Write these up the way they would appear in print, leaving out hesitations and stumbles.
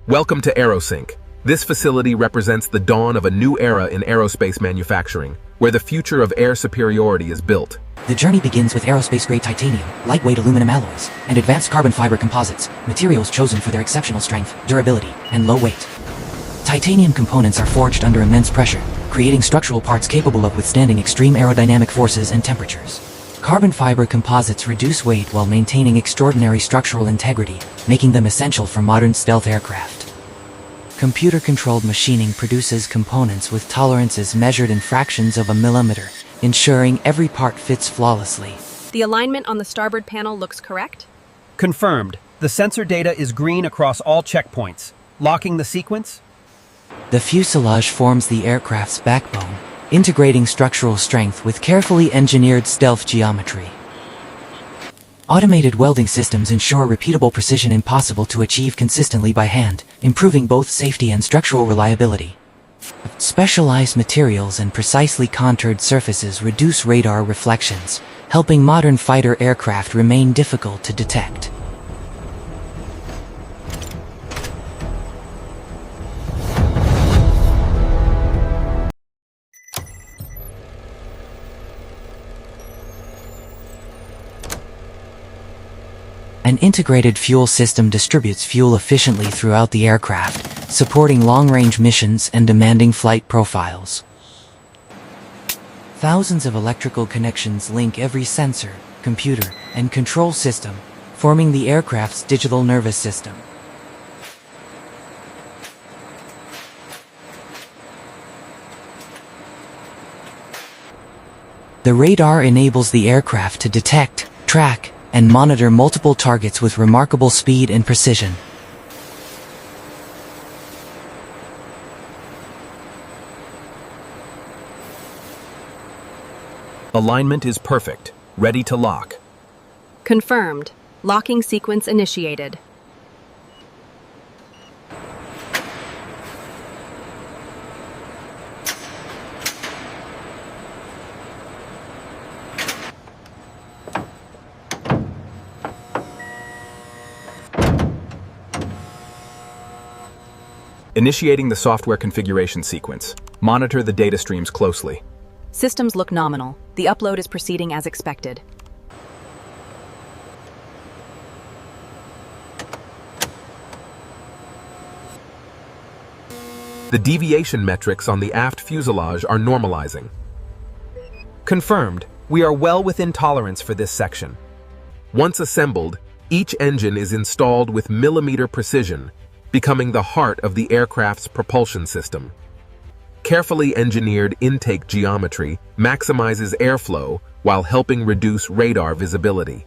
Welcome to AeroSync. This facility represents the dawn of a new era in aerospace manufacturing, where the future of air superiority is built. The journey begins with aerospace-grade titanium, lightweight aluminum alloys, and advanced carbon fiber composites, materials chosen for their exceptional strength, durability, and low weight. Titanium components are forged under immense pressure, creating structural parts capable of withstanding extreme aerodynamic forces and temperatures. Carbon fiber composites reduce weight while maintaining extraordinary structural integrity, making them essential for modern stealth aircraft. Computer-controlled machining produces components with tolerances measured in fractions of a millimeter, ensuring every part fits flawlessly. The alignment on the starboard panel looks correct? Confirmed. The sensor data is green across all checkpoints. Locking the sequence? The fuselage forms the aircraft's backbone, integrating structural strength with carefully engineered stealth geometry. Automated welding systems ensure repeatable precision impossible to achieve consistently by hand, improving both safety and structural reliability. Specialized materials and precisely contoured surfaces reduce radar reflections, helping modern fighter aircraft remain difficult to detect. An integrated fuel system distributes fuel efficiently throughout the aircraft, supporting long-range missions and demanding flight profiles. Thousands of electrical connections link every sensor, computer, and control system, forming the aircraft's digital nervous system. The radar enables the aircraft to detect, track, and monitor multiple targets with remarkable speed and precision. Alignment is perfect, ready to lock. Confirmed. Locking sequence initiated. Initiating the software configuration sequence. Monitor the data streams closely. Systems look nominal. The upload is proceeding as expected. The deviation metrics on the aft fuselage are normalizing. Confirmed, we are well within tolerance for this section. Once assembled, each engine is installed with millimeter precision, becoming the heart of the aircraft's propulsion system. Carefully engineered intake geometry maximizes airflow while helping reduce radar visibility.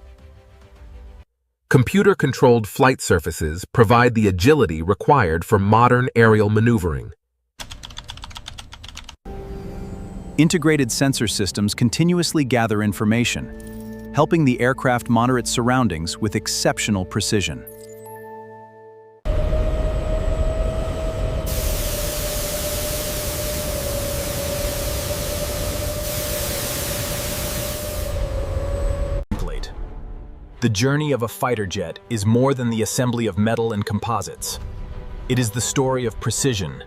Computer-controlled flight surfaces provide the agility required for modern aerial maneuvering. Integrated sensor systems continuously gather information, helping the aircraft monitor its surroundings with exceptional precision. The journey of a fighter jet is more than the assembly of metal and composites. It is the story of precision,